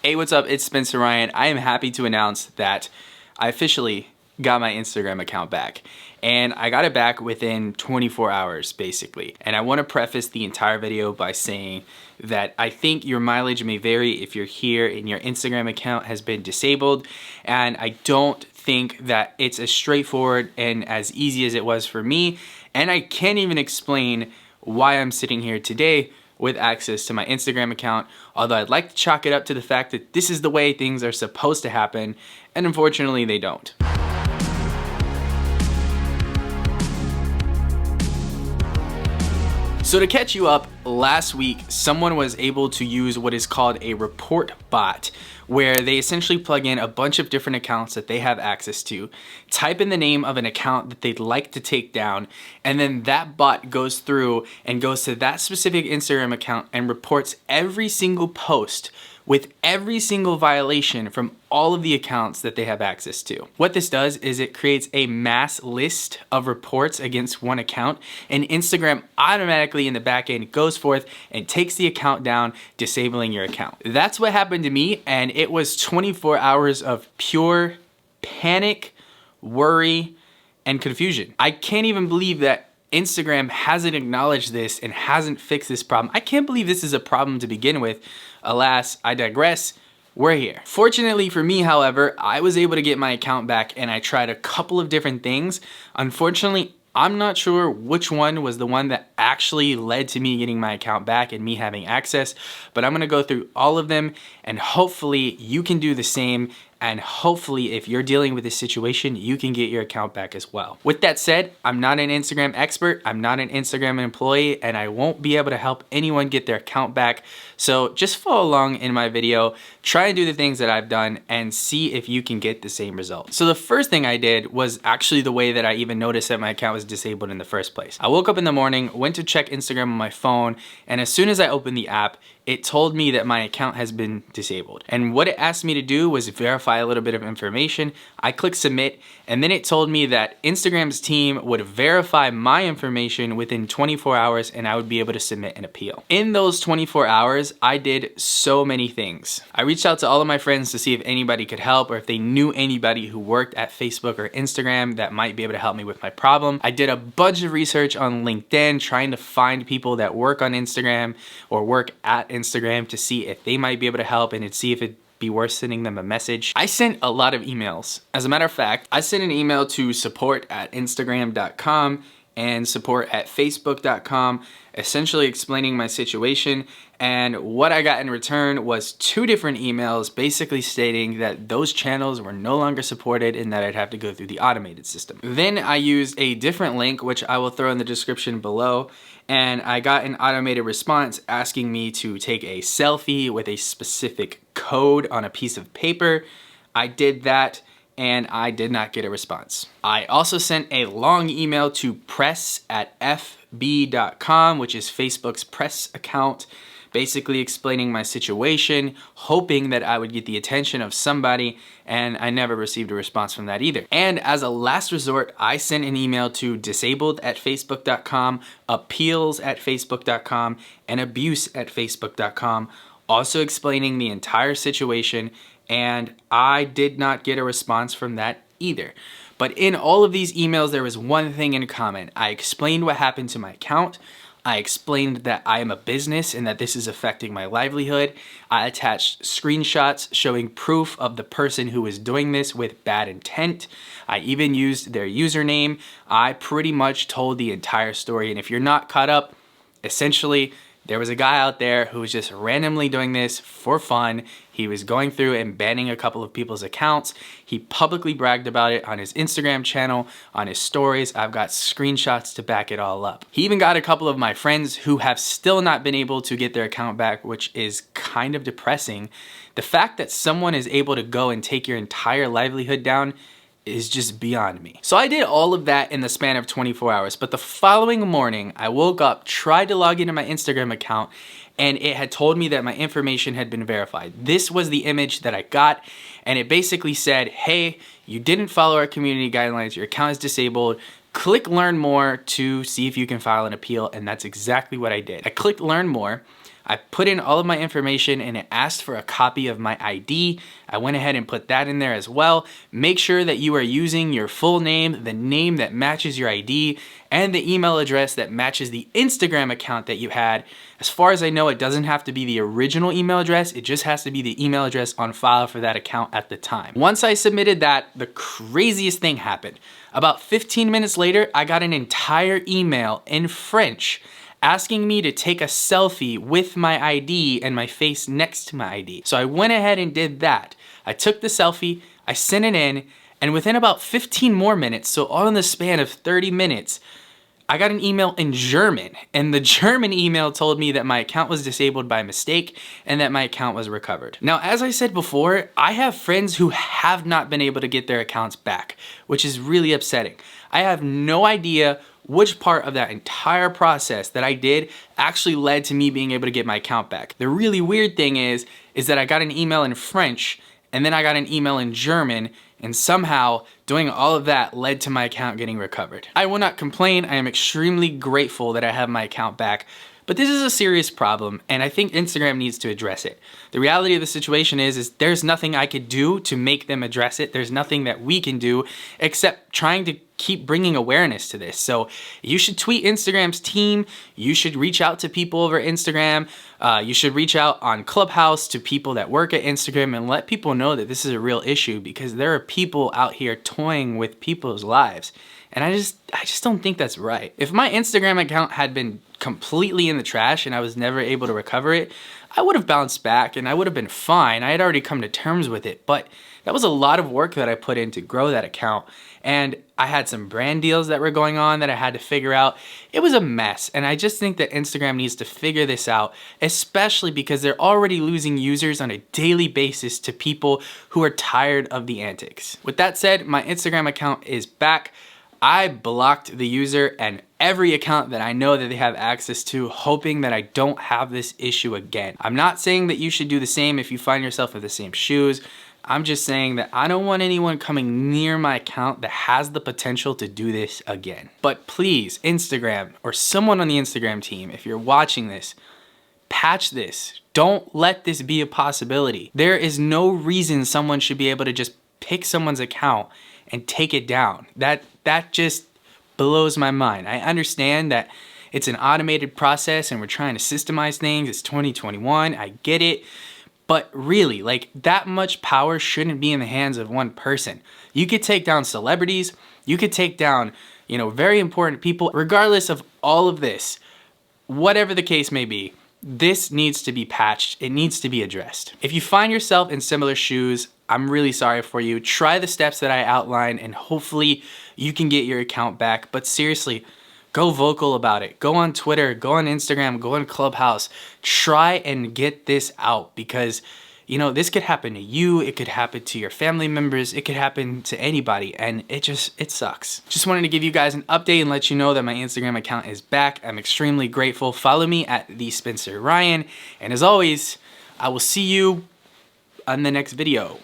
Hey, what's up? It's Spencer Ryan. I am happy to announce that I officially got my Instagram account back. And I got it back within 24 hours, basically. And I want to preface the entire video by saying that I think your mileage may vary if you're here and your Instagram account has been disabled. And I don't think that it's as straightforward and as easy as it was for me. And I can't even explain why I'm sitting here today with access to my Instagram account, although I'd like to chalk it up to the fact that this is the way things are supposed to happen, and unfortunately they don't. So to catch you up, last week someone was able to use what is called a report bot, where they essentially plug in a bunch of different accounts that they have access to, type in the name of an account that they'd like to take down, and then that bot goes through and goes to that specific Instagram account and reports every single post with every single violation from all of the accounts that they have access to. What this does is it creates a mass list of reports against one account, and Instagram automatically in the back end goes forth and takes the account down, disabling your account. That's what happened to me, and it was 24 hours of pure panic, worry, and confusion. I can't even believe that Instagram hasn't acknowledged this and hasn't fixed this problem. I can't believe this is a problem to begin with. Alas, I digress. We're here. Fortunately for me, however, I was able to get my account back and I tried a couple of different things. Unfortunately, I'm not sure which one was the one that actually led to me getting my account back and me having access, but I'm gonna go through all of them and hopefully you can do the same. And hopefully if you're dealing with this situation, you can get your account back as well. With that said, I'm not an Instagram expert, I'm not an Instagram employee, and I won't be able to help anyone get their account back. So just follow along in my video, try and do the things that I've done and see if you can get the same result. So the first thing I did was actually the way that I even noticed that my account was disabled in the first place. I woke up in the morning, went to check Instagram on my phone, and as soon as I opened the app, it told me that my account has been disabled. And what it asked me to do was verify a little bit of information. I clicked submit, and then it told me that Instagram's team would verify my information within 24 hours and I would be able to submit an appeal. In those 24 hours, I did so many things. I reached out to all of my friends to see if anybody could help or if they knew anybody who worked at Facebook or Instagram that might be able to help me with my problem. I did a bunch of research on LinkedIn trying to find people that work on Instagram or work at Instagram to see if they might be able to help and to see if it'd be worth sending them a message. I sent a lot of emails. As a matter of fact, I sent an email to support@instagram.com and support@facebook.com, essentially explaining my situation. And what I got in return was 2 different emails basically stating that those channels were no longer supported and that I'd have to go through the automated system. Then I used a different link, which I will throw in the description below, and I got an automated response asking me to take a selfie with a specific code on a piece of paper. I did that and I did not get a response. I also sent a long email to press@fb.com, which is Facebook's press account, basically explaining my situation, hoping that I would get the attention of somebody, and I never received a response from that either. And as a last resort, I sent an email to disabled@facebook.com, appeals@facebook.com, and abuse@facebook.com, also explaining the entire situation, and I did not get a response from that either. But in all of these emails, there was one thing in common. I explained what happened to my account. I explained that I am a business and that this is affecting my livelihood. I attached screenshots showing proof of the person who was doing this with bad intent. I even used their username. I pretty much told the entire story. And if you're not caught up, essentially, there was a guy out there who was just randomly doing this for fun. He was going through and banning a couple of people's accounts. He publicly bragged about it on his Instagram channel, on his stories. I've got screenshots to back it all up. He even got a couple of my friends who have still not been able to get their account back, which is kind of depressing. The fact that someone is able to go and take your entire livelihood down is just beyond me. So I did all of that in the span of 24 hours, but the following morning, I woke up, tried to log into my Instagram account, and it had told me that my information had been verified. This was the image that I got, and it basically said, hey, you didn't follow our community guidelines, your account is disabled, click learn more to see if you can file an appeal, and that's exactly what I did. I clicked learn more. I put in all of my information and it asked for a copy of my ID. I went ahead and put that in there as well. Make sure that you are using your full name, the name that matches your ID, and the email address that matches the Instagram account that you had. As far as I know, it doesn't have to be the original email address. It just has to be the email address on file for that account at the time. Once I submitted that, the craziest thing happened. About 15 minutes later, I got an entire email in French asking me to take a selfie with my ID and my face next to my ID. So I went ahead and did that. I took the selfie, I sent it in, and within about 15 more minutes, so all in the span of 30 minutes, I got an email in German, and the German email told me that my account was disabled by mistake and that my account was recovered. Now, as I said before, I have friends who have not been able to get their accounts back, which is really upsetting. I have no idea which part of that entire process that I did actually led to me being able to get my account back. The really weird thing is that I got an email in French and then I got an email in German, and somehow doing all of that led to my account getting recovered. I will not complain. I am extremely grateful that I have my account back, but this is a serious problem and I think Instagram needs to address it. The reality of the situation is there's nothing I could do to make them address it. There's nothing that we can do except trying to keep bringing awareness to this. So you should tweet Instagram's team. You should reach out to people over Instagram. You should reach out on Clubhouse to people that work at Instagram and let people know that this is a real issue, because there are people out here toying with people's lives. And I just don't think that's right. If my Instagram account had been completely in the trash and I was never able to recover it, I would have bounced back and I would have been fine. I had already come to terms with it, but that was a lot of work that I put in to grow that account. And I had some brand deals that were going on that I had to figure out. It was a mess. And I just think that Instagram needs to figure this out, especially because they're already losing users on a daily basis to people who are tired of the antics. With that said, my Instagram account is back. I blocked the user and every account that I know that they have access to, hoping that I don't have this issue again. I'm not saying that you should do the same if you find yourself in the same shoes. I'm just saying that I don't want anyone coming near my account that has the potential to do this again. But please, Instagram or someone on the Instagram team, if you're watching this, patch this. Don't let this be a possibility. There is no reason someone should be able to just pick someone's account and take it down. That just blows my mind. I understand that it's an automated process and we're trying to systemize things. It's 2021, I get it. But really, like, that much power shouldn't be in the hands of one person. You could take down celebrities, you could take down, very important people. Regardless of all of this, whatever the case may be, this needs to be patched. It needs to be addressed. If you find yourself in similar shoes, I'm really sorry for you. Try the steps that I outlined and hopefully you can get your account back. But seriously, go vocal about it. Go on Twitter, go on Instagram, go on Clubhouse. Try and get this out, because this could happen to you. It could happen to your family members. It could happen to anybody, and it sucks. Just wanted to give you guys an update and let you know that my Instagram account is back. I'm extremely grateful. Follow me at @TheSpencerRyan, and as always, I will see you on the next video.